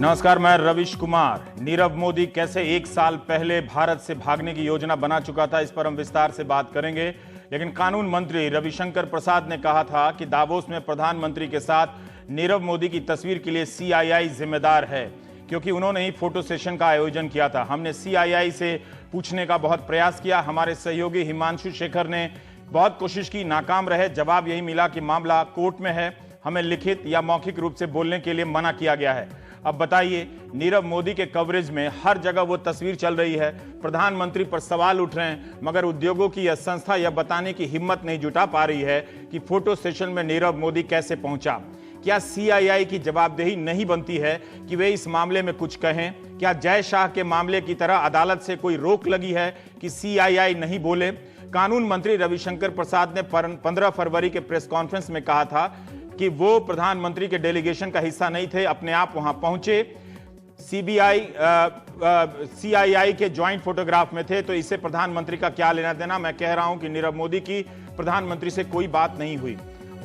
नमस्कार, मैं रविश कुमार। नीरव मोदी कैसे एक साल पहले भारत से भागने की योजना बना चुका था, इस पर हम विस्तार से बात करेंगे। लेकिन कानून मंत्री रविशंकर प्रसाद ने कहा था कि दावोस में प्रधानमंत्री के साथ नीरव मोदी की तस्वीर के लिए सीआईआई जिम्मेदार है, क्योंकि उन्होंने ही फोटो सेशन का आयोजन किया था। हमने सीआईआई से पूछने का बहुत प्रयास किया। हमारे सहयोगी हिमांशु शेखर ने बहुत कोशिश की, नाकाम रहे। जवाब यही मिला कि मामला कोर्ट में है, हमें लिखित या मौखिक रूप से बोलने के लिए मना किया गया है। अब बताइए, नीरव मोदी के कवरेज में हर जगह वो तस्वीर चल रही है, प्रधानमंत्री पर सवाल उठ रहे हैं, मगर उद्योगों की यह संस्था यह बताने की हिम्मत नहीं जुटा पा रही है कि फोटो सेशन में नीरव मोदी कैसे पहुंचा। क्या सीआईआई की जवाबदेही नहीं बनती है कि वे इस मामले में कुछ कहें? क्या जय शाह के मामले की तरह अदालत से कोई रोक लगी है कि सीआईआई नहीं बोले? कानून मंत्री रविशंकर प्रसाद ने 15 फरवरी के प्रेस कॉन्फ्रेंस में कहा था कि वो प्रधानमंत्री के डेलीगेशन का हिस्सा नहीं थे, अपने आप वहां पहुंचे, सीआईआई के ज्वाइंट फोटोग्राफ में थे। तो इससे प्रधानमंत्री का क्या लेना देना? मैं कह रहा हूं कि नीरव मोदी की प्रधानमंत्री से कोई बात नहीं हुई।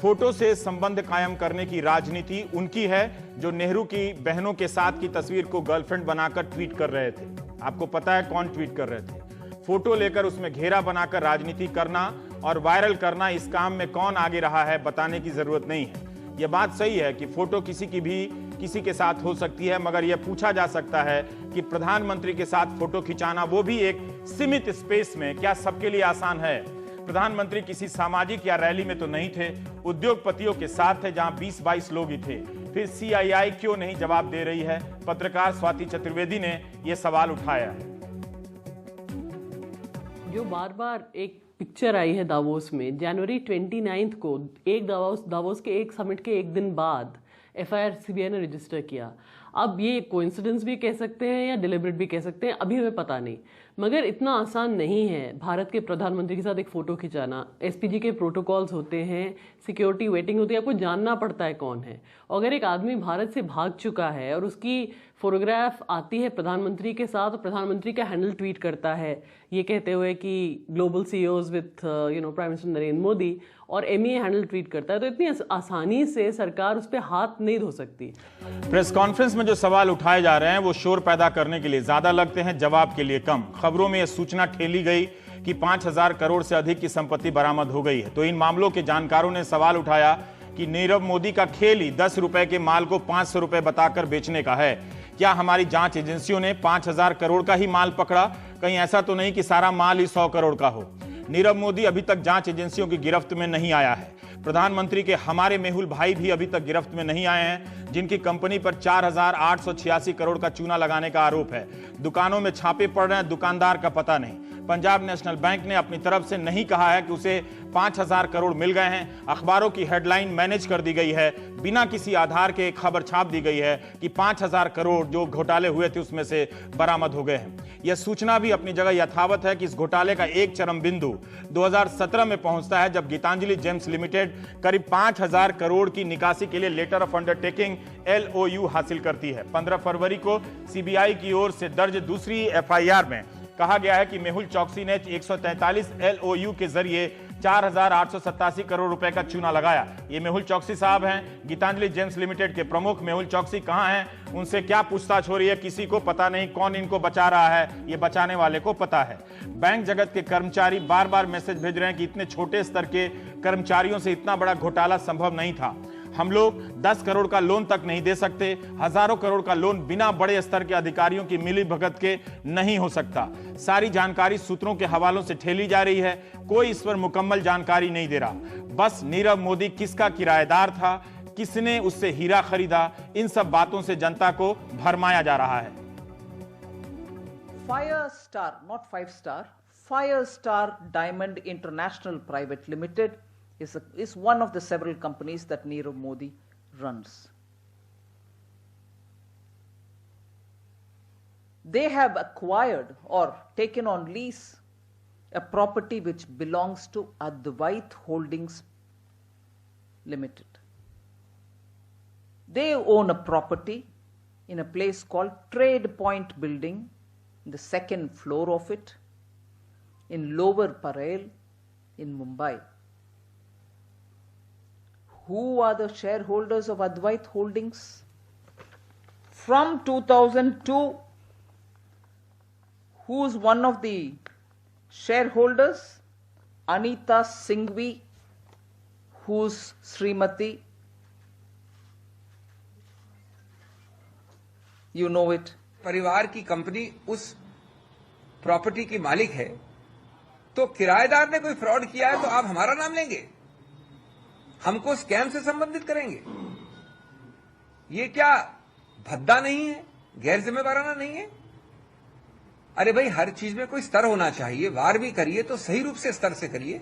फोटो से संबंध कायम करने की राजनीति उनकी है, जो नेहरू की बहनों के साथ की तस्वीर को गर्लफ्रेंड बनाकर ट्वीट कर रहे थे। आपको पता है कौन ट्वीट कर रहे थे? फोटो लेकर उसमें घेरा बनाकर राजनीति करना और वायरल करना, इस काम में कौन आगे रहा है बताने की जरूरत नहीं है। यह बात सही है कि फोटो किसी के साथ हो सकती है, मगर यह पूछा जा सकता है कि प्रधानमंत्री के साथ फोटो खिंचाना, वो भी एक सीमित स्पेस में, क्या सबके लिए आसान है? प्रधानमंत्री किसी सामाजिक या रैली में तो नहीं थे, उद्योगपतियों के साथ थे जहां 20-22 लोग ही थे। फिर सीआईआई क्यों नहीं जवाब दे रही है? पत्रकार स्वाति चतुर्वेदी ने यह सवाल उठाया है। जो बार बार एक पिक्चर आई है दावोस में, जनवरी 29 को एक दावोस के एक समिट के एक दिन बाद एफआईआर सीबीआई ने रजिस्टर किया। अब ये कोइंसिडेंस भी कह सकते हैं या डिलिबरेट भी कह सकते हैं, अभी हमें पता नहीं, मगर इतना आसान नहीं है भारत के प्रधानमंत्री के साथ एक फोटो खिंचाना। एसपीजी के प्रोटोकॉल्स होते हैं, सिक्योरिटी वेटिंग होती है, आपको जानना पड़ता है कौन है। और अगर एक आदमी भारत से भाग चुका है और उसकी फोटोग्राफ आती है प्रधानमंत्री के साथ, और प्रधानमंत्री का हैंडल ट्वीट करता है ये कहते हुए कि global CEOs with prime minister Narendra Modi, और एमईए हैंडल ट्वीट करता है, तो इतनी आसानी से सरकार उस पर हाथ नहीं धो सकती। प्रेस कॉन्फ्रेंस में जो सवाल उठाए जा रहे हैं वो शोर पैदा करने के लिए ज्यादा लगते हैं, जवाब के लिए कम। खबरों में यह सूचना ठेली गई कि 5,000 करोड़ से अधिक की संपत्ति बरामद हो गई है। तो इन मामलों के जानकारों ने सवाल उठाया कि नीरव मोदी का खेल ही 10 रुपए के माल को 500 रुपए बताकर बेचने का है। क्या हमारी जांच एजेंसियों ने 5,000 करोड़ का ही माल पकड़ा? कहीं ऐसा तो नहीं कि सारा माल ही 100 करोड़ का हो? नीरव मोदी अभी तक जांच एजेंसियों की गिरफ्त में नहीं आया है। प्रधानमंत्री के हमारे मेहुल भाई भी अभी तक गिरफ्त में नहीं आए हैं, जिनकी कंपनी पर 4,886 करोड़ का चूना लगाने का आरोप है। दुकानों में छापे पड़ रहे हैं, दुकानदार का पता नहीं। पंजाब नेशनल बैंक ने अपनी तरफ से नहीं कहा है कि उसे 5,000 करोड़ मिल गए हैं। अखबारों की हेडलाइन मैनेज कर दी गई है, बिना किसी आधार के खबर छाप दी गई है कि 5,000 करोड़ जो घोटाले हुए थे उसमें से बरामद हो गए हैं। यह सूचना भी अपनी जगह यथावत है कि इस घोटाले का एक चरम बिंदु 2017 में पहुंचता है, जब गीतांजलि जेम्स लिमिटेड करीब 5,000 करोड़ की निकासी के लिए लेटर ऑफ अंडरटेकिंग LOU हासिल करती है। 15 फरवरी को सीबीआई की ओर से दर्ज दूसरी एफआईआर में कहा गया है कि मेहुल चौकसी ने 143 LOU के जरिए 4,887 करोड़ रुपए का चूना लगाया। ये मेहुल चौकसी साहब हैं, गीतांजलि जेम्स लिमिटेड के प्रमुख। मेहुल चौकसी कहां हैं, उनसे क्या पूछताछ हो रही है, किसी को पता नहीं। कौन इनको बचा रहा है, ये बचाने वाले को पता है। बैंक जगत के कर्मचारी बार बार मैसेज भेज रहे हैं कि इतने छोटे स्तर के कर्मचारियों से इतना बड़ा घोटाला संभव नहीं था। हम लोग 10 करोड़ का लोन तक नहीं दे सकते, हजारों करोड़ का लोन बिना बड़े स्तर के अधिकारियों की मिली भगत के नहीं हो सकता। सारी जानकारी सूत्रों के हवालों से ठेली जा रही है, कोई इस पर मुकम्मल जानकारी नहीं दे रहा। बस नीरव मोदी किसका किराएदार था, किसने उससे हीरा खरीदा, इन सब बातों से जनता को भरमाया जा रहा है। Fire Star, not 5 star, Fire Star Diamond International Private Limited is one of the several companies that Nirav Modi runs. They have acquired or taken on lease a property which belongs to Advait Holdings Limited. They own a property in a place called Trade Point Building, in the second floor of it, in Lower Parel in Mumbai. Who are the shareholders of Advait Holdings? from 2002, who's one of the shareholders? Anita Singhvi, who's Srimati. You know it. परिवार की company उस property की मालिक है, तो किराएदार ने कोई फ्रॉड किया है तो आप हमारा नाम लेंगे, हमको स्कैम से संबंधित करेंगे? ये क्या भद्दा नहीं है, गैर जिम्मेवाराना नहीं है? अरे भाई, हर चीज में कोई स्तर होना चाहिए। वार भी करिए तो सही रूप से स्तर से करिए।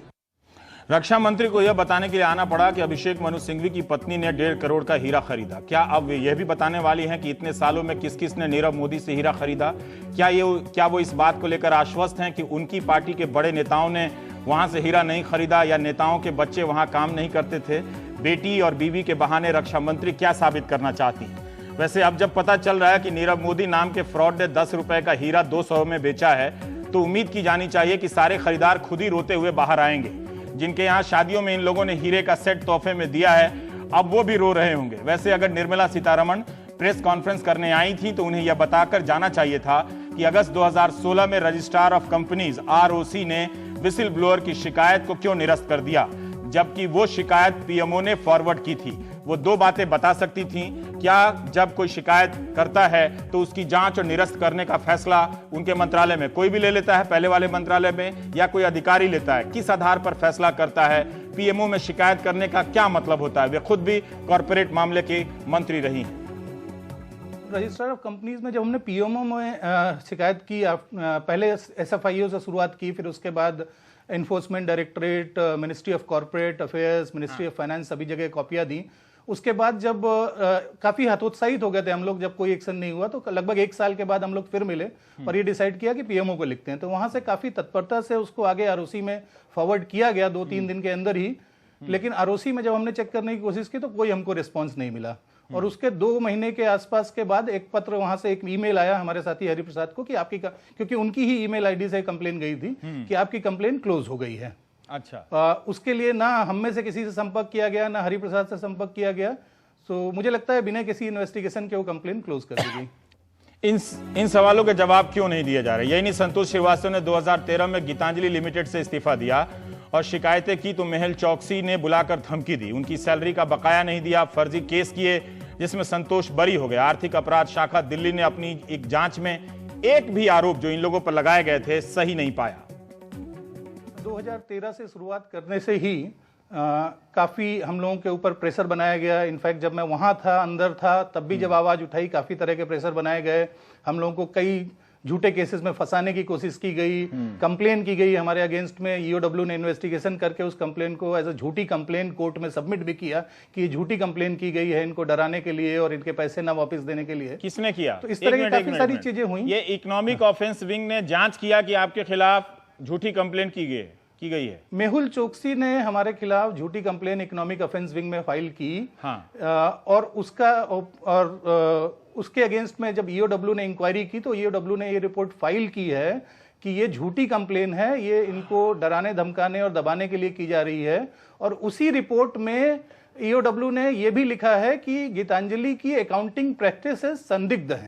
रक्षा मंत्री को यह बताने के लिए आना पड़ा कि अभिषेक मनु सिंघवी की पत्नी ने 1.5 करोड़ का हीरा खरीदा। क्या अब वे यह भी बताने वाली हैं कि इतने सालों में किस किस ने नीरव मोदी से हीरा खरीदा? क्या वो इस बात को लेकर आश्वस्त हैं कि उनकी पार्टी के बड़े नेताओं ने वहां से हीरा नहीं खरीदा या नेताओं के बच्चे वहां काम नहीं करते थे? बेटी और बीवी के बहाने रक्षा मंत्री क्या साबित करना चाहती है? वैसे अब जब पता चल रहा है कि नीरव मोदी नाम के फ्रॉड ने 10 रुपए का हीरा 200 में बेचा है, तो उम्मीद की जानी चाहिए कि सारे खरीदार खुद ही रोते हुए बाहर आएंगे। जिनके यहाँ शादियों में इन लोगों ने हीरे का सेट तोहफे में दिया है, अब वो भी रो रहे होंगे। वैसे अगर निर्मला सीतारमण प्रेस कॉन्फ्रेंस करने आई थी तो उन्हें यह बताकर जाना चाहिए था कि अगस्त 2016 में रजिस्ट्रार ऑफ कंपनीज ROC ने विसिल ब्लोअर की शिकायत को क्यों निरस्त कर दिया, जबकि वो शिकायत PMO ने फॉरवर्ड की थी। वो 2 बातें बता सकती थी। क्या जब कोई शिकायत करता है तो उसकी जांच और निरस्त करने का फैसला उनके मंत्रालय में कोई भी ले लेता है, पहले वाले मंत्रालय में, या कोई अधिकारी लेता है? किस आधार पर फैसला करता है? PMO में शिकायत करने का क्या मतलब होता है? वे खुद भी कॉर्पोरेट मामले के मंत्री रही हैं। रजिस्ट्रार ऑफ कंपनीज में जब हमने PMO में शिकायत की, पहले SFIO से शुरुआत की, फिर उसके बाद enforcement directorate, ministry of corporate affairs, ministry of finance, सभी जगह कॉपियां दी। उसके बाद जब काफी हतोत्साहित हो गए थे हम लोग, जब कोई एक्शन नहीं हुआ, तो लगभग 1 साल के बाद हम लोग फिर मिले और ये डिसाइड किया कि PMO को लिखते हैं। तो वहां से काफी तत्परता से उसको आगे ROC में फॉरवर्ड किया गया 2-3 दिन के अंदर ही। लेकिन ROC में जब हमने चेक करने की कोशिश की तो कोई हमको रिस्पॉन्स नहीं मिला। और उसके 2 महीने के आसपास के बाद एक पत्र, वहां से एक ईमेल आया हमारे साथी हरिप्रसाद को कि आपकी, क्योंकि उनकी ही ईमेल आईडी से कंप्लेन गई थी कि आपकी कंप्लेन क्लोज हो गई है। अच्छा। उसके लिए ना हम में से किसी से संपर्क किया गया, ना हरिप्रसाद से संपर्क किया गया। तो मुझे लगता है बिना किसी इन्वेस्टिगेशन के वो कंप्लेन क्लोज कर दी गई। इन सवालों के जवाब क्यों नहीं दिए जा रहे? यही नहीं, संतोष श्रीवास्तव ने 2013 में गीतांजलि लिमिटेड से इस्तीफा दिया और शिकायतें की तो मेहुल चौकसी ने बुलाकर धमकी दी, उनकी सैलरी का बकाया नहीं दिया, फर्जी केस किए जिसमें संतोष बरी हो गए। आर्थिक अपराध शाखा दिल्ली ने अपनी एक जांच में एक भी आरोप जो इन लोगों पर लगाए गए थे सही नहीं पाया। 2013 से शुरुआत करने से ही काफ़ी हम लोगों के ऊपर प्रेशर बनाया गया। इनफैक्ट जब मैं वहाँ था, अंदर था, तब भी जब आवाज़ उठाई, काफ़ी तरह के प्रेशर बनाए गए। हम लोगों को कई झूठे केसेस में फंसाने की कोशिश की गई, कंप्लेन की गई हमारे अगेंस्ट में। EOW ने इन्वेस्टिगेशन करके उस कंप्लेन को एज अ झूठी कंप्लेन कोर्ट में सबमिट भी किया कि ये झूठी कंप्लेन की गई है इनको डराने के लिए और इनके पैसे ना वापस देने के लिए। किसने किया? तो इस तरह की काफ़ी सारी चीज़ें हुई। ये इकोनॉमिक ऑफेंस विंग ने जांच किया कि आपके खिलाफ झूठी कंप्लेन की गई है। मेहुल चोकसी ने हमारे खिलाफ झूठी कंप्लेन इकोनॉमिक ऑफेंस विंग में फाइल की। हाँ। और उसके अगेंस्ट में जब EOW ने इंक्वायरी की तो EOW ने ये रिपोर्ट फाइल की है कि ये झूठी कंप्लेन है, ये इनको डराने धमकाने और दबाने के लिए की जा रही है। और उसी रिपोर्ट में EOW ने ये भी लिखा है कि गीतांजलि की अकाउंटिंग प्रैक्टिसेस संदिग्ध हैं।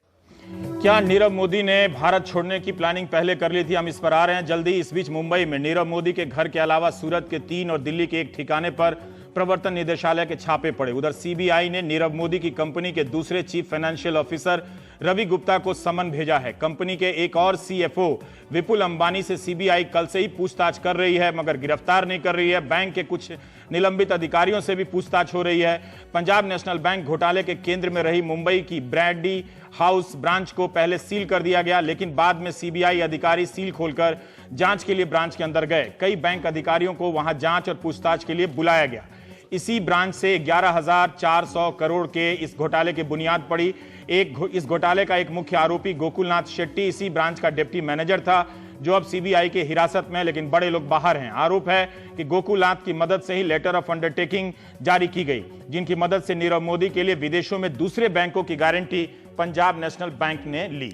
क्या नीरव मोदी ने भारत छोड़ने की प्लानिंग पहले कर ली थी? हम इस पर आ रहे हैं जल्दी। इस बीच मुंबई में नीरव मोदी के घर के अलावा सूरत के 3 और दिल्ली के 1 ठिकाने पर प्रवर्तन निदेशालय के छापे पड़े। उधर CBI ने नीरव मोदी की कंपनी के दूसरे chief financial officer Ravi Gupta को समन भेजा है। कंपनी के एक और CFO विपुल अंबानी से CBI कल से ही पूछताछ कर रही है, मगर गिरफ्तार नहीं कर रही है। बैंक के कुछ निलंबित अधिकारियों से भी पूछताछ हो रही है। पंजाब नेशनल बैंक घोटाले के केंद्र में रही मुंबई की ब्रैडी हाउस ब्रांच को पहले सील कर दिया गया, लेकिन बाद में CBI अधिकारी सील खोलकर जांच के लिए ब्रांच के अंदर गए। कई बैंक अधिकारियों को वहां जांच और पूछताछ के लिए बुलाया गया। इसी ब्रांच से 11,400 करोड़ के इस घोटाले की बुनियाद पड़ी। इस घोटाले का एक मुख्य आरोपी गोकुलनाथ शेट्टी इसी ब्रांच का डिप्टी मैनेजर था, जो अब CBI के हिरासत में है, लेकिन बड़े लोग बाहर हैं। आरोप है कि गोकुलनाथ की मदद से ही लेटर ऑफ अंडरटेकिंग जारी की गई, जिनकी मदद से नीरव मोदी के लिए विदेशों में दूसरे बैंकों की गारंटी पंजाब नेशनल बैंक ने ली।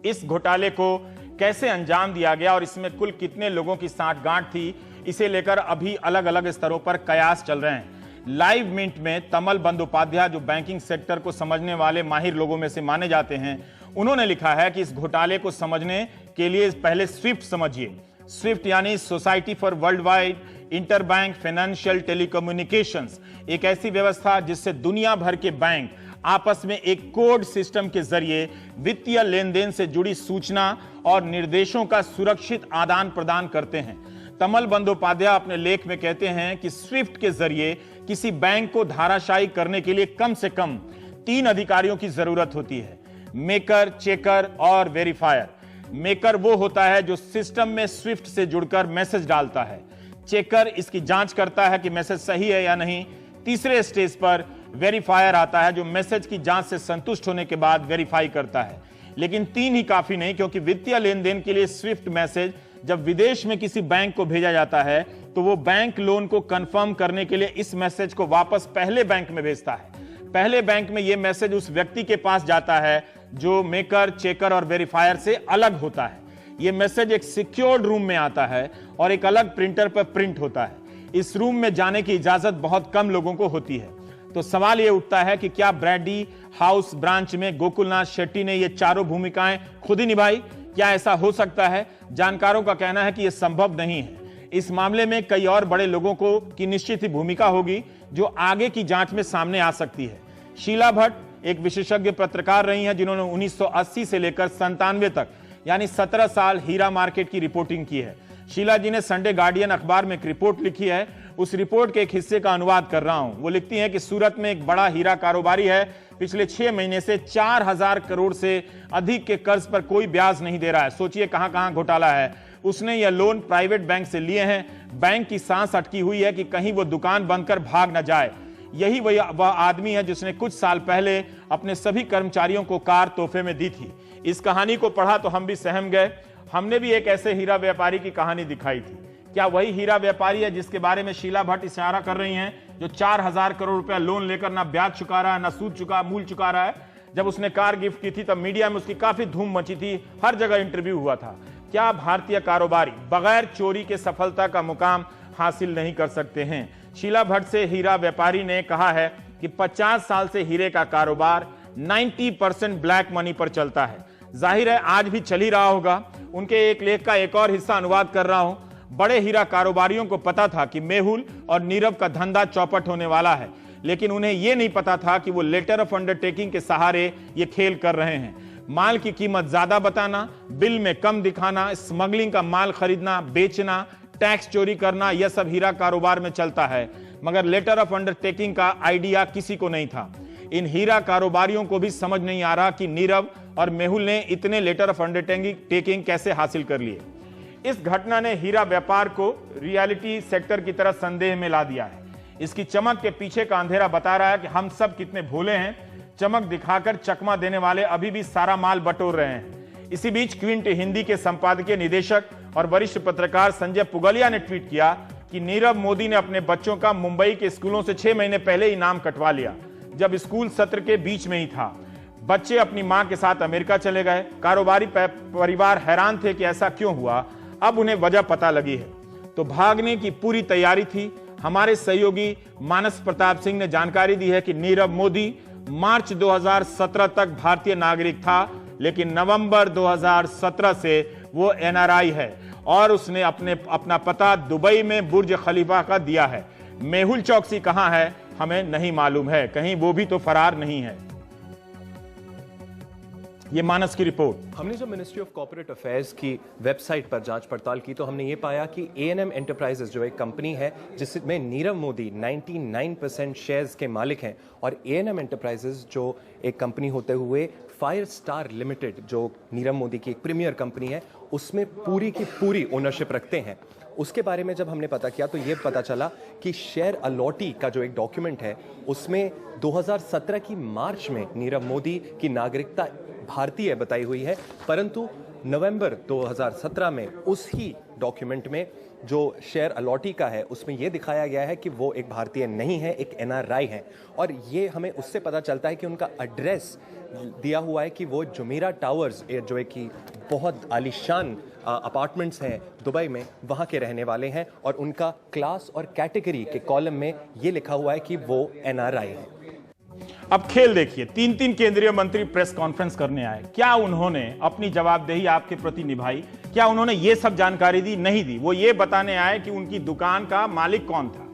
इस घोटाले को कैसे अंजाम दिया गया और इसमें कुल कितने लोगों की साठगांठ थी, इसे लेकर अभी अलग अलग स्तरों पर कयास चल रहे हैं। लाइव मिंट में तमल बंदोपाध्याय, जो बैंकिंग सेक्टर को समझने वाले माहिर लोगों में से माने जाते हैं, उन्होंने लिखा है कि इस घोटाले को समझने के लिए पहले स्विफ्ट समझिए। स्विफ्ट यानी society for world wide interbank financial telecommunications, एक ऐसी व्यवस्था जिससे दुनिया भर के बैंक आपस में एक कोड सिस्टम के जरिए वित्तीय लेन देन से जुड़ी सूचना और निर्देशों का सुरक्षित आदान प्रदान करते हैं। तमल बंदोपाध्याय अपने लेख में कहते हैं कि स्विफ्ट के जरिए किसी बैंक को धाराशायी करने के लिए कम से कम 3 अधिकारियों की जरूरत होती है, मेकर, चेकर और वेरीफायर। मेकर वो होता है जो सिस्टम में स्विफ्ट से जुड़कर मैसेज डालता है। चेकर इसकी जांच करता है कि मैसेज सही है या नहीं। तीसरे स्टेज पर वेरीफायर आता है जो मैसेज की जांच से संतुष्ट होने के बाद वेरीफाई करता है। लेकिन 3 ही काफी नहीं, क्योंकि वित्तीय लेन देन के लिए स्विफ्ट मैसेज जब विदेश में किसी बैंक को भेजा जाता है तो वो बैंक लोन को कंफर्म करने के लिए इस मैसेज को वापस पहले बैंक में भेजता है। पहले बैंक में यह मैसेज उस व्यक्ति के पास जाता है जो मेकर, चेकर और वेरीफायर से अलग होता है। यह मैसेज एक सिक्योर्ड रूम में आता है और एक अलग प्रिंटर पर प्रिंट होता है। इस रूम में जाने की इजाजत बहुत कम लोगों को होती है। तो सवाल यह उठता है कि क्या ब्रैडी हाउस ब्रांच में गोकुलनाथ शेट्टी ने ये चारों भूमिकाएं खुद ही निभाई? क्या ऐसा हो सकता है? जानकारों का कहना है कि यह संभव नहीं है। इस मामले में कई और बड़े लोगों को की निश्चित ही भूमिका होगी जो आगे की जांच में सामने आ सकती है। शीला भट्ट एक विशेषज्ञ पत्रकार रही हैं जिन्होंने 1980 से लेकर 97 तक यानी 17 साल हीरा मार्केट की रिपोर्टिंग की है। शीला जी ने संडे गार्डियन अखबार में एक रिपोर्ट लिखी है। उस रिपोर्ट के एक हिस्से का अनुवाद कर रहा हूं। वो लिखती हैं कि सूरत में एक बड़ा हीरा कारोबारी है, पिछले 6 महीने से 4000 करोड़ से अधिक के कर्ज पर कोई ब्याज नहीं दे रहा है। सोचिए कहां कहां घोटाला है। उसने यह लोन प्राइवेट बैंक से लिए हैं। बैंक की सांस अटकी हुई है कि कहीं वो दुकान बंद कर भाग न जाए। यही वह आदमी है जिसने कुछ साल पहले अपने सभी कर्मचारियों को कार तोहफे में दी थी। इस कहानी को पढ़ा तो हम भी सहम गए। हमने भी एक ऐसे हीरा व्यापारी की कहानी दिखाई थी। क्या वही हीरा व्यापारी है जिसके बारे में शीला भट्ट इशारा कर रही हैं, जो 4000 करोड़ रुपया लोन लेकर ना ब्याज चुका रहा है, ना सूद मूल चुका रहा है? जब उसने कार गिफ्ट की थी तब मीडिया में उसकी काफी धूम मची थी, हर जगह इंटरव्यू हुआ था। क्या भारतीय कारोबारी बगैर चोरी के सफलता का मुकाम हासिल नहीं कर सकते हैं? शीला भट्ट से हीरा व्यापारी ने कहा है कि 50 साल से हीरे का कारोबार 90% ब्लैक मनी पर चलता है। जाहिर है आज भी चल ही रहा होगा। उनके एक लेख का एक और हिस्सा अनुवाद कर रहा हूं। बड़े हीरा कारोबारियों को पता था कि मेहुल और नीरव का धंधा चौपट होने वाला है, लेकिन उन्हें यह नहीं पता था कि वो लेटर ऑफ अंडरटेकिंग के सहारे ये खेल कर रहे हैं। माल की कीमत ज्यादा बताना, बिल में कम दिखाना, स्मगलिंग का माल खरीदना, बेचना, टैक्स चोरी करना, यह सब हीरा कारोबार में चलता है। मगर लेटर ऑफ अंडरटेकिंग का आइडिया किसी को नहीं था। इन हीरा कारोबारियों को भी समझ नहीं आ रहा कि नीरव और मेहुल ने इतने लेटर ऑफ अंडरटेकिंग कैसे हासिल कर लिए। इस घटना ने हीरा व्यापार को रियलिटी सेक्टर की तरह संदेह में ला दिया है। इसकी चमक के पीछे का अंधेरा बता रहा है कि हम सब कितने भोले हैं। चमक दिखाकर चकमा देने वाले अभी भी सारा माल बटोर रहे हैं। इसी बीच क्विंट हिंदी के संपादकीय निदेशक और वरिष्ठ पत्रकार संजय पुगलिया ने ट्वीट किया कि नीरव मोदी ने अपने बच्चों का मुंबई के स्कूलों से 6 महीने पहले ही नाम कटवा लिया, जब स्कूल सत्र के बीच में ही था। बच्चे अपनी मां के साथ अमेरिका चले गए। कारोबारी परिवार हैरान थे कि ऐसा क्यों हुआ। अब उन्हें वजह पता लगी है, तो भागने की पूरी तैयारी थी। हमारे सहयोगी मानस प्रताप सिंह ने जानकारी दी है कि नीरव मोदी मार्च 2017 तक भारतीय नागरिक था, लेकिन नवंबर 2017 से वो एनआरआई है और उसने अपना पता दुबई में बुर्ज खलीफा का दिया है। मेहुल चौकसी कहां है हमें नहीं मालूम है, कहीं वो भी तो फरार नहीं है। ये मानस की रिपोर्ट। हमने जब मिनिस्ट्री ऑफ कॉर्पोरेट अफेयर्स की वेबसाइट पर जांच पड़ताल की तो हमने ये पाया कि A&M एंटरप्राइजेस जो एक कंपनी है जिसमें नीरव मोदी 99% शेयर्स के मालिक हैं, और A&M एंटरप्राइजेस जो एक कंपनी होते हुए फायर स्टार लिमिटेड जो नीरव मोदी की एक प्रीमियर कंपनी है उसमें पूरी की पूरी ओनरशिप रखते हैं। उसके बारे में जब हमने पता किया तो ये पता चला कि शेयर अलॉटी का जो एक डॉक्यूमेंट है उसमें 2017 की मार्च में नीरव मोदी की नागरिकता भारतीय बताई हुई है, परंतु नवंबर 2017 में उस ही डॉक्यूमेंट में जो शेयर अलॉटी का है उसमें ये दिखाया गया है कि वो एक भारतीय नहीं है, एक NRI है। और ये हमें उससे पता चलता है कि उनका एड्रेस दिया हुआ है कि वो जुमीरा टावर्स, जो है कि बहुत आलीशान अपार्टमेंट्स हैं दुबई में, वहाँ के रहने वाले हैं। और उनका क्लास और कैटेगरी के कॉलम में ये लिखा हुआ है कि वो NRI है। अब खेल देखिए, 3 केंद्रीय मंत्री प्रेस कॉन्फ्रेंस करने आए। क्या उन्होंने अपनी जवाबदेही आपके प्रति निभाई? क्या उन्होंने ये सब जानकारी दी? नहीं दी। वो ये बताने आए कि उनकी दुकान का मालिक कौन था,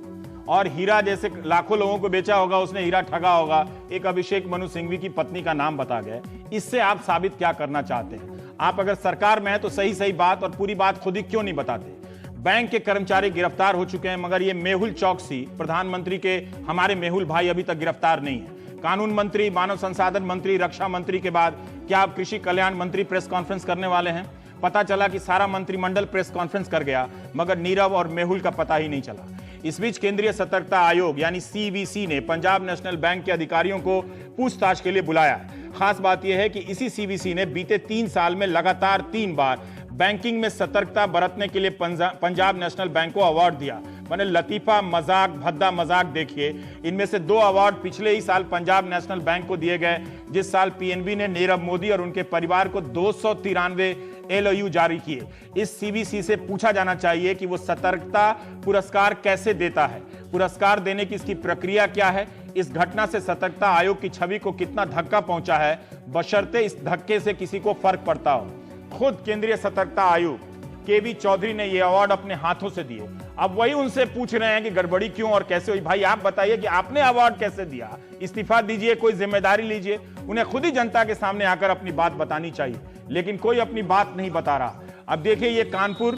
और हीरा जैसे लाखों लोगों को बेचा होगा उसने, हीरा ठगा होगा, एक अभिषेक मनु सिंघवी की पत्नी का नाम बता गए। इससे आप साबित क्या करना चाहते हैं? आप अगर सरकार में है तो सही बात और पूरी बात खुद ही क्यों नहीं बताते? बैंक के कर्मचारी गिरफ्तार हो चुके हैं, मगर ये मेहुल चौकसी, प्रधानमंत्री के हमारे मेहुल भाई, अभी तक गिरफ्तार नहीं है। कानून मंत्री, मानव संसाधन मंत्री, रक्षा मंत्री के बाद क्या आप कृषि कल्याण मंत्री प्रेस कॉन्फ्रेंस करने वाले हैं? पता चला कि सारा मंत्रिमंडल प्रेस कॉन्फ्रेंस कर गया, मगर नीरव और मेहुल का पता ही नहीं चला। इस बीच केंद्रीय सतर्कता आयोग यानी CVC ने पंजाब नेशनल बैंक के अधिकारियों को पूछताछ के लिए बुलाया है। खास बात यह है कि इसी CVC ने बीते 3 साल में लगातार 3 बार बैंकिंग में सतर्कता बरतने के लिए पंजाब नेशनल बैंक को अवार्ड दिया। मैंने लतीफा मजाक, भद्दा मजाक देखिए, इनमें से 2 अवार्ड पिछले ही साल पंजाब नेशनल बैंक को दिए गए, जिस साल PNB ने नीरव मोदी और उनके परिवार को 293 LOU जारी किए। इस CVC से पूछा जाना चाहिए कि वो सतर्कता पुरस्कार कैसे देता है, पुरस्कार देने की इसकी प्रक्रिया क्या है, इस घटना से सतर्कता आयोग की छवि को कितना धक्का पहुंचा है, बशर्ते इस धक्के से किसी को फर्क पड़ता हो। खुद केंद्रीय सतर्कता आयुक्त KV चौधरी ने ये अवार्ड अपने हाथों से दिए। अब वही उनसे पूछ रहे हैं कि गड़बड़ी क्यों और कैसे हुई। भाई आप बताइए कि आपने अवार्ड कैसे दिया, इस्तीफा दीजिए, कोई जिम्मेदारी लीजिए। उन्हें खुद ही जनता के सामने आकर अपनी बात बतानी चाहिए, लेकिन कोई अपनी बात नहीं बता रहा। अब देखिए, ये कानपुर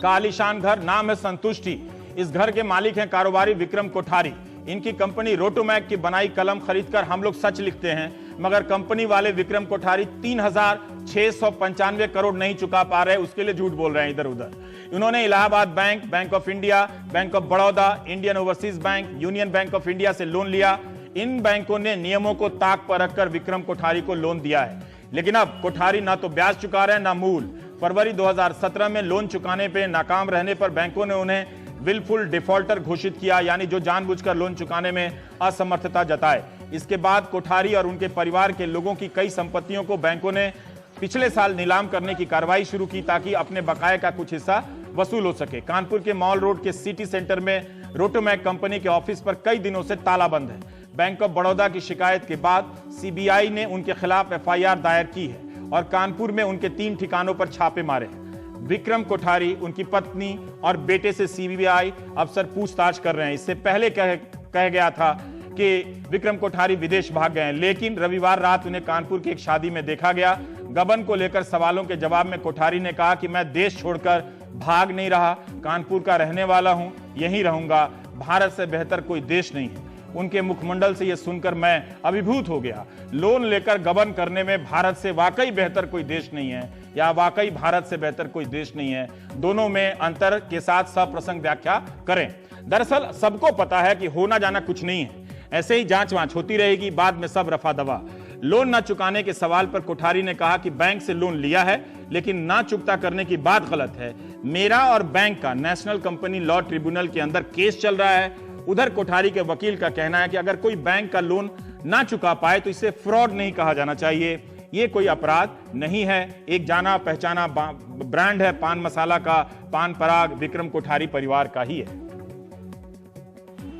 का आलीशान घर, नाम है संतुष्टि। इस घर के मालिक हैं कारोबारी विक्रम कोठारी। इनकी कंपनी रोटोमैक की बनाई कलम खरीदकर हम लोग सच लिखते हैं, मगर कंपनी वाले विक्रम कोठारी 3,695 करोड़ नहीं चुका पा रहे, उसके लिए झूठ बोल रहे हैं इधर उधर। इन्होंने Allahabad bank, bank of India, bank of Baroda, Indian overseas bank, union bank of India से लोन लिया। इन बैंकों ने नियमों को ताक पर रखकर विक्रम कोठारी को लोन दिया है, लेकिन अब कोठारी ना तो ब्याज चुका रहे ना मूल। फरवरी 2017 में लोन चुकाने पर नाकाम रहने पर बैंकों ने उन्हें विलफुल डिफॉल्टर घोषित किया, यानी जो जानबूझकर लोन चुकाने में असमर्थता जताए। इसके बाद कोठारी और उनके परिवार के लोगों की कई संपत्तियों को बैंकों ने पिछले साल नीलाम करने की कार्रवाई शुरू की, ताकि अपने बकाये का कुछ हिस्सा वसूल हो सके। कानपुर के मॉल रोड के सिटी सेंटर में रोटोमैक कंपनी के ऑफिस पर कई दिनों से ताला बंद है। बैंक ऑफ बड़ौदा की शिकायत के बाद CBI ने उनके खिलाफ FIR दायर की है और कानपुर में उनके 3 ठिकानों पर छापे मारे हैं। विक्रम कोठारी, उनकी पत्नी और बेटे से CBI अफसर पूछताछ कर रहे हैं। इससे पहले कह गया था कि विक्रम कोठारी विदेश भाग गए हैं, लेकिन रविवार रात उन्हें कानपुर की एक शादी में देखा गया। गबन को लेकर सवालों के जवाब में कोठारी ने कहा कि मैं देश छोड़कर भाग नहीं रहा, कानपुर का रहने वाला हूं, यहीं रहूंगा, भारत से बेहतर कोई देश नहीं है। उनके मुखमंडल से यह सुनकर मैं अभिभूत हो गया। लोन लेकर गबन करने में भारत से वाकई बेहतर कोई देश नहीं है, या वाकई भारत से बेहतर कोई देश नहीं है। दोनों में अंतर के साथ सप्रसंग व्याख्या करें। दरअसल सबको पता है कि होना जाना कुछ नहीं है, ऐसे ही जांच वांच होती रहेगी, बाद में सब रफा दफा। लोन न चुकाने के सवाल पर कोठारी ने कहा कि बैंक से लोन लिया है, लेकिन ना चुकता करने की बात गलत है। मेरा और बैंक का नेशनल कंपनी लॉ ट्रिब्यूनल के अंदर केस चल रहा है। उधर कोठारी के वकील का कहना है कि अगर कोई बैंक का लोन ना चुका पाए तो इसे फ्रॉड नहीं कहा जाना चाहिए, ये कोई अपराध नहीं है। एक जाना पहचाना ब्रांड है पान मसाला का, पान पराग विक्रम कोठारी परिवार का ही है।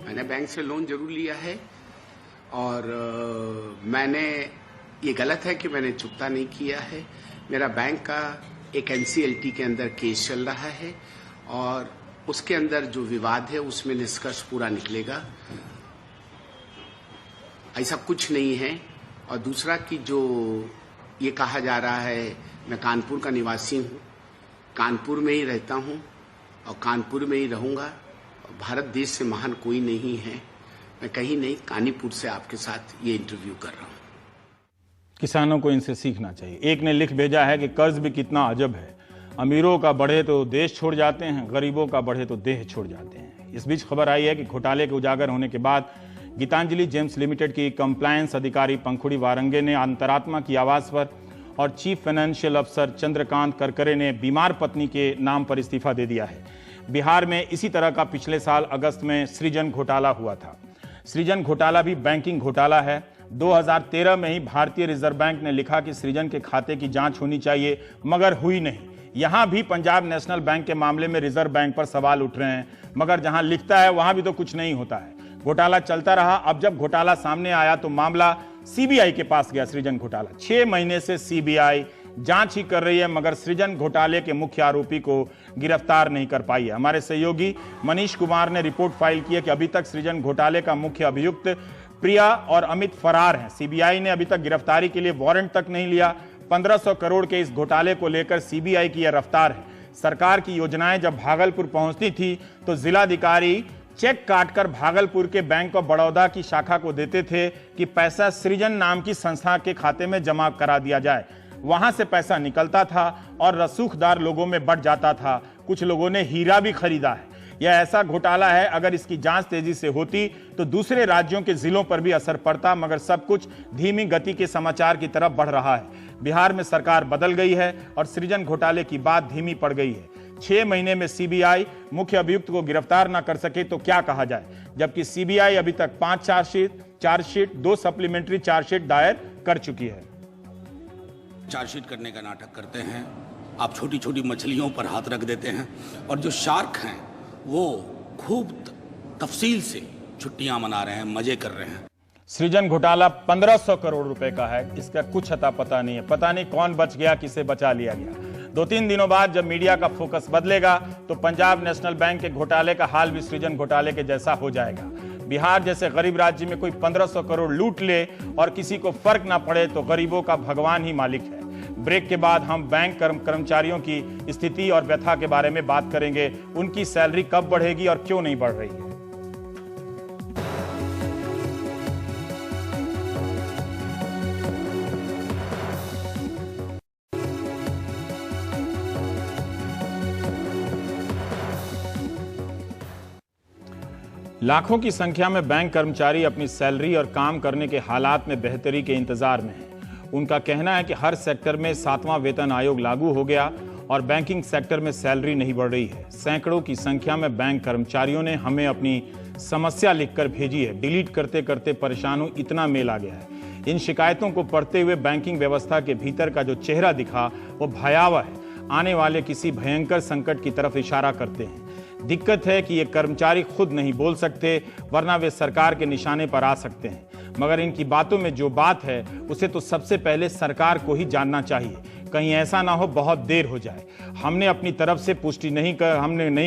मैंने बैंक से लोन जरूर लिया है और मैंने ये गलत है कि मैंने चुकता नहीं किया है। मेरा बैंक का एक NCLT के अंदर केस चल रहा है और उसके अंदर जो विवाद है उसमें निष्कर्ष पूरा निकलेगा। ऐसा कुछ नहीं है। और दूसरा कि जो ये कहा जा रहा है, मैं कानपुर का निवासी हूँ, कानपुर में ही रहता हूँ और कानपुर में ही रहूँगा। भारत देश से महान कोई नहीं है। मैं कहीं नहीं, कानीपुर से आपके साथ ये इंटरव्यू कर रहा हूँ। किसानों को इनसे सीखना चाहिए। एक ने लिख भेजा है कि कर्ज भी कितना अजब है, अमीरों का बढ़े तो देश छोड़ जाते हैं, गरीबों का बढ़े तो देह छोड़ जाते हैं। इस बीच खबर आई है कि घोटाले के उजागर होने के बाद गीतांजलि जेम्स लिमिटेड की कंप्लायंस अधिकारी पंखुड़ी वारंगे ने अंतरात्मा की आवाज पर और चीफ फाइनेंशियल अफसर चंद्रकांत करकरे ने बीमार पत्नी के नाम पर इस्तीफा दे दिया है। बिहार में इसी तरह का पिछले साल अगस्त में सृजन घोटाला हुआ था। सृजन घोटाला भी बैंकिंग घोटाला है। 2013 में ही भारतीय रिजर्व बैंक ने लिखा कि सृजन के खाते की जांच होनी चाहिए, मगर हुई नहीं। यहां भी पंजाब नेशनल बैंक के मामले में रिजर्व बैंक पर सवाल उठ रहे हैं, मगर जहां लिखता है वहां भी तो कुछ नहीं होता है। घोटाला चलता रहा। अब जब घोटाला सामने आया तो मामला सीबीआई के पास गया। सृजन घोटाला 6 महीने से सीबीआई जांच ही कर रही है, मगर सृजन घोटाले के मुख्य आरोपी को गिरफ्तार नहीं कर पाई है। हमारे सहयोगी मनीष कुमार ने रिपोर्ट फाइल की है कि अभी तक सृजन घोटाले का मुख्य अभियुक्त प्रिया और अमित फरार हैं। सीबीआई ने अभी तक गिरफ्तारी के लिए वारंट तक नहीं लिया। 1500 करोड़ के इस घोटाले को लेकर सीबीआई की यह रफ्तार है। सरकार की योजनाएं जब भागलपुर पहुंचती थी तो जिलाधिकारी चेक काटकर भागलपुर के बैंक ऑफ बड़ौदा की शाखा को देते थे कि पैसा सृजन नाम की संस्था के खाते में जमा करा दिया जाए। वहां से पैसा निकलता था और रसूखदार लोगों में बढ़ जाता था। कुछ लोगों ने हीरा भी खरीदा है। यह ऐसा घोटाला है, अगर इसकी जांच तेजी से होती तो दूसरे राज्यों के जिलों पर भी असर पड़ता, मगर सब कुछ धीमी गति के समाचार की तरफ बढ़ रहा है। बिहार में सरकार बदल गई है और सृजन घोटाले की बात धीमी पड़ गई है। 6 महीने में सीबीआई मुख्य अभियुक्त को गिरफ्तार न कर सके तो क्या कहा जाए, जबकि सीबीआई अभी तक 5 चार्जशीट 2 सप्लीमेंट्री चार्जशीट दायर कर चुकी है। चार्जशीट करने का नाटक करते हैं, आप छोटी छोटी मछलियों पर हाथ रख देते हैं, और जो शार्क हैं वो खूब तफसील से छुट्टियां मना रहे हैं, मजे कर रहे हैं। सृजन घोटाला 1500 करोड़ रुपए का है। इसका कुछ अता पता नहीं है। पता नहीं कौन बच गया, किसे बचा लिया गया। 2-3 दिनों बाद जब मीडिया का फोकस बदलेगा तो पंजाब नेशनल बैंक के घोटाले का हाल भी सृजन घोटाले के जैसा हो जाएगा। बिहार जैसे गरीब राज्य में कोई 1500 करोड़ लूट ले और किसी को फर्क ना पड़े तो गरीबों का भगवान ही मालिक है। ब्रेक के बाद हम बैंक कर्मचारियों की स्थिति और व्यथा के बारे में बात करेंगे। उनकी सैलरी कब बढ़ेगी और क्यों नहीं बढ़ रही है। लाखों की संख्या में बैंक कर्मचारी अपनी सैलरी और काम करने के हालात में बेहतरी के इंतजार में हैं। उनका कहना है कि हर सेक्टर में 7वां वेतन आयोग लागू हो गया और बैंकिंग सेक्टर में सैलरी नहीं बढ़ रही है। सैकड़ों की संख्या में बैंक कर्मचारियों ने हमें अपनी समस्या लिखकर भेजी है। डिलीट करते करते परेशान हूं, इतना मेल आ गया है। इन शिकायतों को पढ़ते हुए बैंकिंग व्यवस्था के भीतर का जो चेहरा दिखा वो भयावह है। आने वाले किसी भयंकर संकट की तरफ इशारा करते हैं। दिक्कत है कि ये कर्मचारी खुद नहीं बोल सकते, वरना वे सरकार के निशाने पर आ सकते हैं। मगर इनकी बातों में जो बात है उसे तो सबसे पहले सरकार को ही जानना चाहिए। कहीं ऐसा ना हो बहुत देर हो जाए। हमने अपनी तरफ से पुष्टि नहीं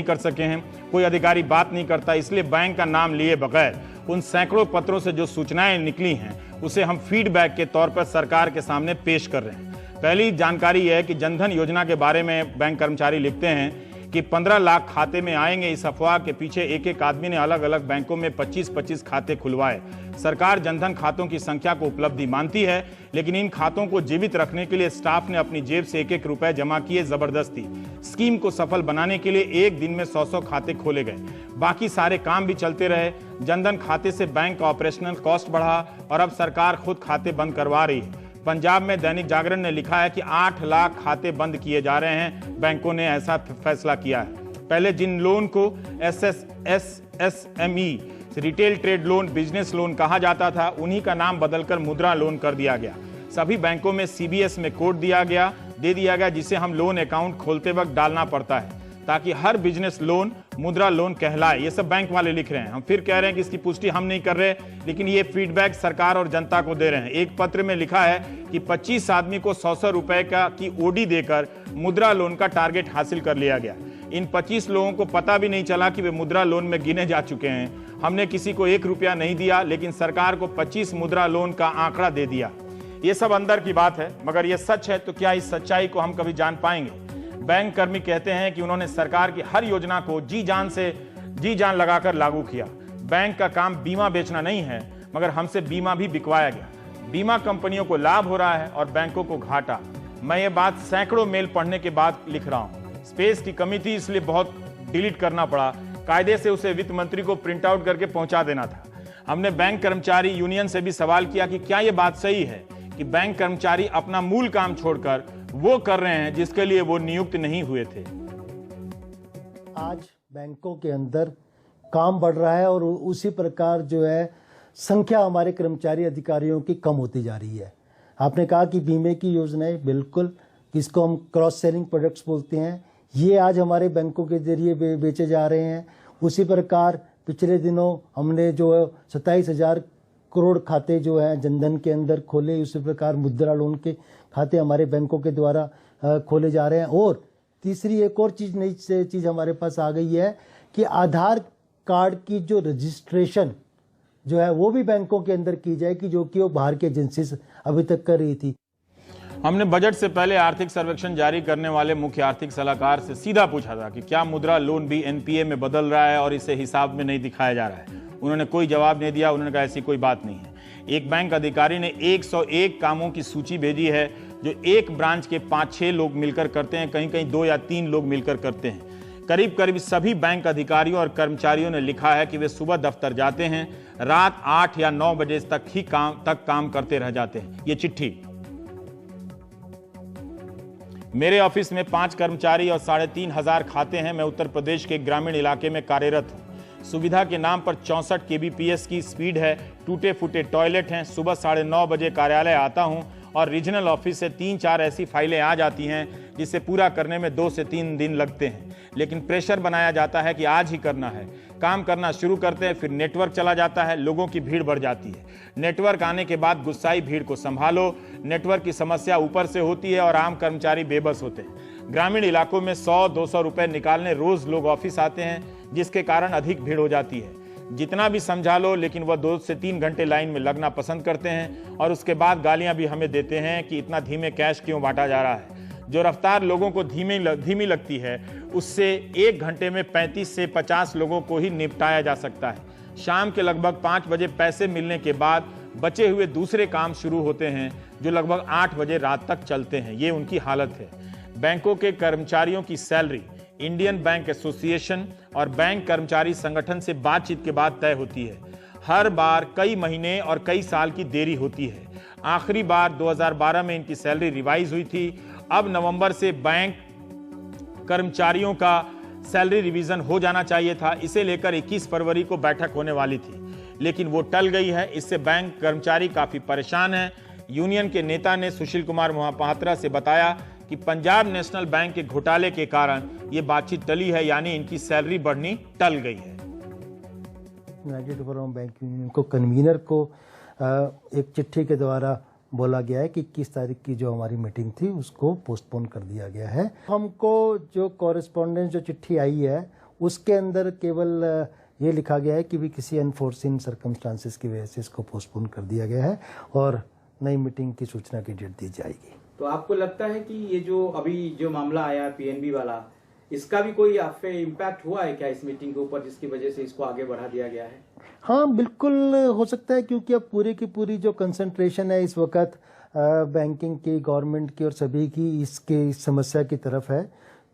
कर सके हैं। कोई अधिकारी बात नहीं करता, इसलिए बैंक का नाम लिए बगैर उन सैकड़ों पत्रों से जो सूचनाएं निकली हैं उसे हम फीडबैक के तौर पर सरकार के सामने पेश कर रहे हैं। पहली जानकारी यह है कि जनधन योजना के बारे में बैंक कर्मचारी लिखते हैं कि 15 लाख खाते में आएंगे। इस अफवाह के पीछे एक एक आदमी ने अलग अलग बैंकों में 25-25 खाते खुलवाए। सरकार जनधन खातों की संख्या को उपलब्धि मानती है, लेकिन इन खातों को जीवित रखने के लिए स्टाफ ने अपनी जेब से 1-1 रुपए जमा किए जबरदस्ती। स्कीम को सफल बनाने के लिए एक दिन में 100-100 खाते खोले गए। बाकी सारे काम भी चलते रहे। जनधन खाते से बैंक का ऑपरेशनल कॉस्ट बढ़ा और अब सरकार खुद खाते बंद करवा रही है। पंजाब में दैनिक जागरण ने लिखा है कि 8 लाख खाते बंद किए जा रहे हैं। बैंकों ने ऐसा फैसला किया है। पहले जिन लोन को SSME retail trade loan, business loan कहा जाता था, उन्हीं का नाम बदलकर मुद्रा लोन कर दिया गया। सभी बैंकों में CBS में कोड दे दिया गया जिसे हम लोन अकाउंट खोलते वक्त डालना पड़ता है ताकि हर बिजनेस लोन मुद्रा लोन कहलाए। ये सब बैंक वाले लिख रहे हैं। हम फिर कह रहे हैं कि इसकी पुष्टि हम नहीं कर रहे, लेकिन ये फीडबैक सरकार और जनता को दे रहे हैं। एक पत्र में लिखा है कि 25 आदमी को 100-100 रुपए की OD देकर मुद्रा लोन का टारगेट हासिल कर लिया गया। इन 25 लोगों को पता भी नहीं चला कि वे मुद्रा लोन में गिने जा चुके हैं। हमने किसी को 1 रुपया नहीं दिया, लेकिन सरकार को 25 मुद्रा लोन का आंकड़ा दे दिया। ये सब अंदर की बात है, मगर ये सच है तो क्या इस सच्चाई को हम कभी जान पाएंगे? बैंक कर्मी कहते हैं कि उन्होंने सरकार की हर योजना को जी जान लगाकर लागू किया। बैंक का काम बीमा बेचना नहीं है, मगर हमसे बीमा भी बिकवाया गया। बीमा कंपनियों को लाभ हो रहा है और बैंकों को घाटा। मैं ये बात सैकड़ों मेल पढ़ने के बाद लिख रहा हूँ। स्पेस की कमी थी, इसलिए बहुत डिलीट करना पड़ा। कायदे से उसे वित्त मंत्री को प्रिंट आउट करके पहुंचा देना था। हमने बैंक कर्मचारी यूनियन से भी सवाल किया कि क्या यह बात सही है कि बैंक कर्मचारी अपना मूल काम छोड़कर वो कर रहे हैं जिसके लिए वो नियुक्त नहीं हुए थे। आज बैंकों के अंदर काम बढ़ रहा है और उसी प्रकार जो है संख्या हमारे कर्मचारी अधिकारियों की कम होती जा रही है। आपने कहा कि बीमे की योजनाएं, बिल्कुल, जिसको हम क्रॉस सेलिंग प्रोडक्ट्स बोलते हैं, ये आज हमारे बैंकों के जरिए बेचे जा रहे हैं। उसी प्रकार पिछले दिनों हमने जो 27,000 करोड़ खाते जो है जनधन के अंदर खोले, उसी प्रकार मुद्रा लोन के खाते हमारे बैंकों के द्वारा खोले जा रहे हैं। और तीसरी एक और नई चीज़ हमारे पास आ गई है कि आधार कार्ड की जो रजिस्ट्रेशन जो है वो भी बैंकों के अंदर की जाए, कि जो कि वो बाहर की एजेंसी अभी तक कर रही थी। हमने बजट से पहले आर्थिक सर्वेक्षण जारी करने वाले मुख्य आर्थिक सलाहकार से सीधा पूछा था कि क्या मुद्रा लोन भी एनपीए में बदल रहा है और इसे हिसाब में नहीं दिखाया जा रहा है। उन्होंने कोई जवाब नहीं दिया। उन्होंने कहा ऐसी कोई बात नहीं है। एक बैंक अधिकारी ने 101 कामों की सूची भेजी है जो एक ब्रांच के 5-6 लोग मिलकर करते हैं, कहीं कहीं 2 या 3 लोग मिलकर करते हैं। करीब करीब सभी बैंक अधिकारियों और कर्मचारियों ने लिखा है कि वे सुबह दफ्तर जाते हैं, रात 8 या 9 बजे तक काम करते रह जाते हैं। ये चिट्ठी, मेरे ऑफिस में 5 कर्मचारी और 3,500 खाते हैं। मैं उत्तर प्रदेश के ग्रामीण इलाके में कार्यरत हूँ। सुविधा के नाम पर 64 kbps की स्पीड है, टूटे फूटे टॉयलेट हैं। सुबह 9:30 बजे कार्यालय आता हूँ और रीजनल ऑफिस से 3-4 ऐसी फाइलें आ जाती हैं जिसे पूरा करने में 2 से 3 दिन लगते हैं। लेकिन प्रेशर बनाया जाता है कि आज ही करना है। काम करना शुरू करते हैं, फिर नेटवर्क चला जाता है, लोगों की भीड़ बढ़ जाती है। नेटवर्क आने के बाद गुस्साई भीड़ को संभालो। नेटवर्क की समस्या ऊपर से होती है और आम कर्मचारी बेबस होते हैं। ग्रामीण इलाकों में 100-200 रुपए निकालने रोज लोग ऑफिस आते हैं, जिसके कारण अधिक भीड़ हो जाती है। जितना भी समझा लो, लेकिन वह 2 से 3 घंटे लाइन में लगना पसंद करते हैं और उसके बाद गालियां भी हमें देते हैं कि इतना धीमे कैश क्यों बांटा जा रहा है। जो रफ्तार लोगों को धीमी लगती है, उससे 1 घंटे में 35 से 50 लोगों को ही निपटाया जा सकता है। शाम के लगभग 5 बजे पैसे मिलने के बाद बचे हुए दूसरे काम शुरू होते हैं, जो लगभग 8 बजे रात तक चलते हैं। ये उनकी हालत है। बैंकों के कर्मचारियों की सैलरी इंडियन बैंक एसोसिएशन और बैंक कर्मचारी संगठन से बातचीत के बाद तय होती है। हर बार कई महीने और कई साल की देरी होती है। आखिरी बार 2012 में इनकी सैलरी रिवाइज हुई थी। अब नवंबर से बैंक कर्मचारियों का सैलरी रिवीजन हो जाना चाहिए था। इसे लेकर 21 फरवरी को बैठक होने वाली थी, लेकिन वो टल गई है। इससे बैंक कर्मचारी काफी परेशान हैं। यूनियन के नेता ने सुशील कुमार मोहापात्रा से बताया कि पंजाब नेशनल बैंक के घोटाले के कारण ये बातचीत टली है, यानी इनकी सैलरी बढ़नी टल गई है। यूनाइटेड फॉरम बैंक यूनियन को कन्वीनर को एक चिट्ठी के द्वारा बोला गया है कि 21 तारीख की जो हमारी मीटिंग थी उसको पोस्टपोन कर दिया गया है। हमको जो कॉरेस्पॉन्डेंस जो चिट्ठी आई है उसके अंदर केवल ये लिखा गया है कि भी किसी अनफोर्सिन सर्कमस्टांसेस की वजह से इसको पोस्टपोन कर दिया गया है और नई मीटिंग की सूचना की डेट दी जाएगी। तो आपको लगता है कि ये जो अभी जो मामला आया पीएनबी वाला, इसका भी कोई आप पे इम्पैक्ट हुआ है क्या इस मीटिंग के ऊपर, जिसकी वजह से इसको आगे बढ़ा दिया गया है? हाँ, बिल्कुल हो सकता है, क्योंकि अब पूरी की पूरी जो कंसंट्रेशन है इस वक्त बैंकिंग की, गवर्नमेंट की और सभी की इसके समस्या की तरफ है।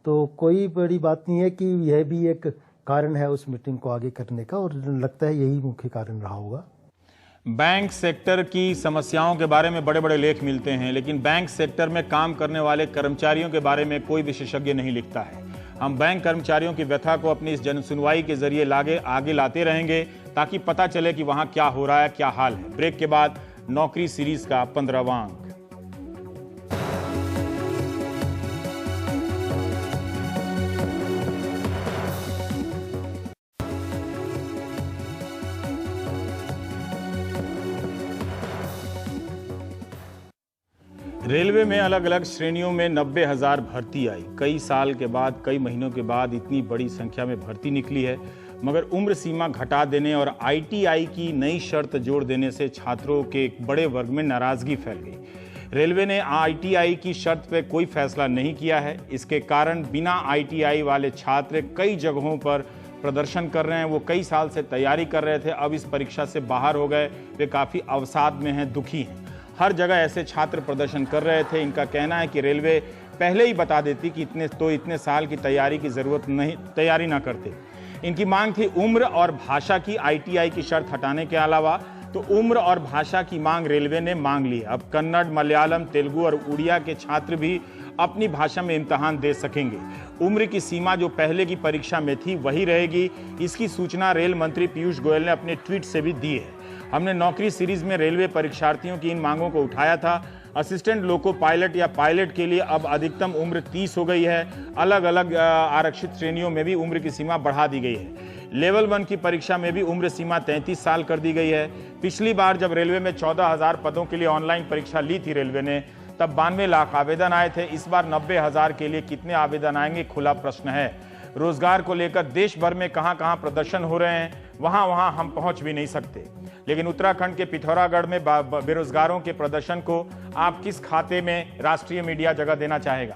तो कोई बड़ी बात नहीं है कि यह भी एक कारण है उस मीटिंग को आगे करने का, और लगता है यही मुख्य कारण रहा होगा। बैंक सेक्टर की समस्याओं के बारे में बड़े बड़े लेख मिलते हैं, लेकिन बैंक सेक्टर में काम करने वाले कर्मचारियों के बारे में कोई विशेषज्ञ नहीं लिखता है। हम बैंक कर्मचारियों की व्यथा को अपनी इस जनसुनवाई के जरिए आगे लाते रहेंगे, ताकि पता चले कि वहां क्या हो रहा है, क्या हाल है। ब्रेक के बाद नौकरी सीरीज का 15वां अंक। रेलवे में अलग अलग श्रेणियों में 90,000 भर्ती आई। कई साल के बाद, कई महीनों के बाद इतनी बड़ी संख्या में भर्ती निकली है, मगर उम्र सीमा घटा देने और आईटीआई की नई शर्त जोड़ देने से छात्रों के एक बड़े वर्ग में नाराजगी फैल गई। रेलवे ने आईटीआई की शर्त पर कोई फैसला नहीं किया है। इसके कारण बिना आईटीआई वाले छात्र कई जगहों पर प्रदर्शन कर रहे हैं। वो कई साल से तैयारी कर रहे थे, अब इस परीक्षा से बाहर हो गए। वे काफ़ी अवसाद में हैं, दुखी हैं। हर जगह ऐसे छात्र प्रदर्शन कर रहे थे। इनका कहना है कि रेलवे पहले ही बता देती कि इतने साल की तैयारी की ज़रूरत नहीं, तैयारी ना करते। इनकी मांग थी उम्र और भाषा की आईटीआई की शर्त हटाने के अलावा। तो उम्र और भाषा की मांग रेलवे ने मांग ली। अब कन्नड़, मलयालम, तेलुगु और उड़िया के छात्र भी अपनी भाषा में इम्तिहान दे सकेंगे। उम्र की सीमा जो पहले की परीक्षा में थी वही रहेगी। इसकी सूचना रेल मंत्री पीयूष गोयल ने अपने ट्वीट से भी दी है। हमने नौकरी सीरीज में रेलवे परीक्षार्थियों की इन मांगों को उठाया था। असिस्टेंट लोको पायलट या पायलट के लिए अब अधिकतम उम्र 30 हो गई है। अलग अलग आरक्षित श्रेणियों में भी उम्र की सीमा बढ़ा दी गई है। लेवल 1 की परीक्षा में भी उम्र सीमा 33 साल कर दी गई है। पिछली बार जब रेलवे में 14,000 पदों के लिए ऑनलाइन परीक्षा ली थी रेलवे ने, तब 92 लाख आवेदन आए थे। इस बार 90,000 के लिए कितने आवेदन आएंगे, खुला प्रश्न है। रोजगार को लेकर देश भर में कहां प्रदर्शन हो रहे हैं, वहां हम पहुंच भी नहीं सकते। लेकिन उत्तराखंड के पिथौरागढ़ में बेरोजगारों के प्रदर्शन को आप किस खाते में राष्ट्रीय मीडिया जगह देना चाहेगा?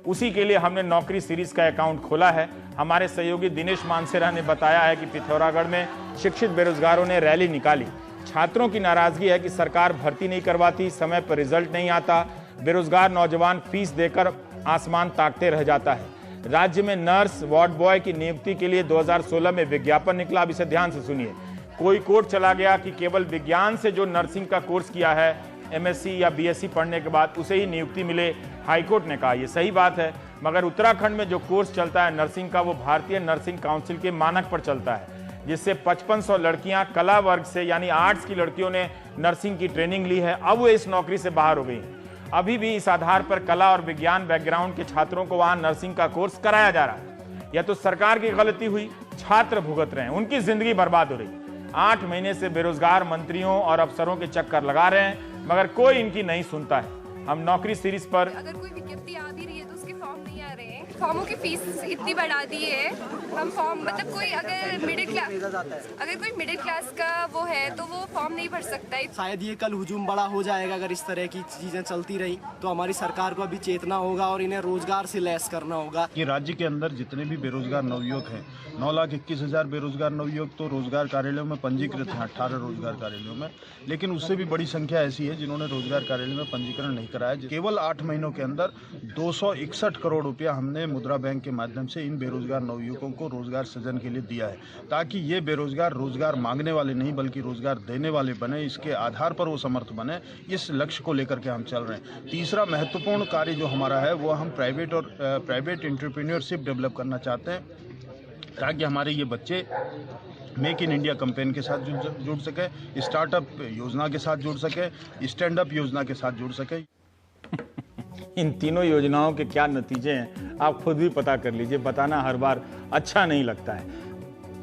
उसी के लिए हमने नौकरी सीरीज का अकाउंट खोला है। हमारे सहयोगी दिनेश मानसेरा ने बताया है कि पिथौरागढ़ में शिक्षित बेरोजगारों ने रैली निकाली। छात्रों की नाराजगी है कि सरकार भर्ती नहीं करवाती, समय पर रिजल्ट नहीं आता, बेरोजगार नौजवान फीस देकर आसमान ताकते रह जाता है। राज्य में नर्स, वार्ड बॉय की नियुक्ति के लिए 2016 में विज्ञापन निकला। अब इसे ध्यान से सुनिए। कोई कोर्ट चला गया कि केवल विज्ञान से जो नर्सिंग का कोर्स किया है, एमएससी या बीएससी पढ़ने के बाद उसे ही नियुक्ति मिले। हाईकोर्ट ने कहा ये सही बात है, मगर उत्तराखंड में जो कोर्स चलता है नर्सिंग का, वो भारतीय नर्सिंग काउंसिल के मानक पर चलता है, जिससे 5500 लड़कियां कला वर्ग से यानी आर्ट्स की लड़कियों ने नर्सिंग की ट्रेनिंग ली है। अब वो इस नौकरी से बाहर हो गई हैं। अभी भी इस आधार पर कला और विज्ञान बैकग्राउंड के छात्रों को वहां नर्सिंग का कोर्स कराया जा रहा है। या तो सरकार की गलती हुई, छात्र भुगत रहे हैं, उनकी जिंदगी बर्बाद हो रही है। 8 महीने से बेरोजगार मंत्रियों और अफसरों के चक्कर लगा रहे हैं, मगर कोई इनकी नहीं सुनता है। हम नौकरी सीरीज पर अगर कोई विज्ञप्ति आ भी रही है तो उसके फॉर्म नहीं आ रहे हैं। फॉर्मों की फीस इतनी बढ़ा दी है। हम फॉर्म मतलब कोई अगर कोई मिडिल क्लास का वो है तो वो फॉर्म नहीं भर सकता है। शायद ये कल हुजूम बड़ा हो जाएगा अगर इस तरह की चीजें चलती रही तो हमारी सरकार को अभी चेतना होगा और इन्हें रोजगार से लैस करना होगा। कि राज्य के अंदर जितने भी बेरोजगार नवयुवक हैं, 9,21,000 बेरोजगार नवयुवक तो रोजगार कार्यालयों में पंजीकृत हैं, 18 रोजगार कार्यालयों में। लेकिन उससे भी बड़ी संख्या ऐसी है जिन्होंने रोजगार कार्यालय में पंजीकरण नहीं कराया। केवल 8 महीनों के अंदर 261 करोड़ रुपया हमने मुद्रा बैंक के माध्यम से इन बेरोजगार नवयुवकों को रोजगार सृजन के लिए दिया है, ताकि ये बेरोजगार रोजगार मांगने वाले नहीं बल्कि रोजगार देने वाले बने, इसके आधार पर वो समर्थ बने। इस लक्ष्य को लेकर के हम चल रहे हैं। तीसरा महत्वपूर्ण कार्य जो हमारा है वो हम प्राइवेट एंटरप्रेन्योरशिप डेवलप करना चाहते हैं, ताकि हमारे ये बच्चे मेक इन इंडिया कैंपेन के साथ जुड़ सके, स्टार्टअप योजना के साथ जुड़ सके, स्टैंड अप योजना के साथ जुड़ सके। इन तीनों योजनाओं के क्या नतीजे हैं आप खुद भी पता कर लीजिए। बताना हर बार अच्छा नहीं लगता है।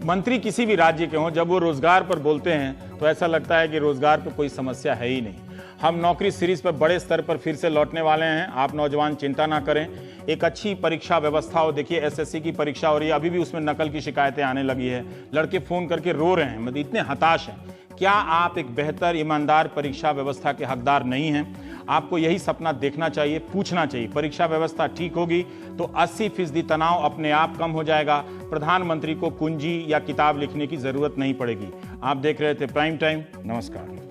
मंत्री किसी भी राज्य के हों, जब वो रोजगार पर बोलते हैं तो ऐसा लगता है कि रोजगार पर कोई समस्या है ही नहीं। हम नौकरी सीरीज पर बड़े स्तर पर फिर से लौटने वाले हैं। आप नौजवान चिंता ना करें। एक अच्छी परीक्षा व्यवस्था हो। देखिए एसएससी की परीक्षा हो रही है, अभी भी उसमें नकल की शिकायतें आने लगी है। लड़के फोन करके रो रहे हैं, मतलब इतने हताश हैं। क्या आप एक बेहतर ईमानदार परीक्षा व्यवस्था के हकदार नहीं हैं? आपको यही सपना देखना चाहिए, पूछना चाहिए। परीक्षा व्यवस्था ठीक होगी तो 80% तनाव अपने आप कम हो जाएगा। प्रधानमंत्री को कुंजी या किताब लिखने की जरूरत नहीं पड़ेगी। आप देख रहे थे प्राइम टाइम। नमस्कार।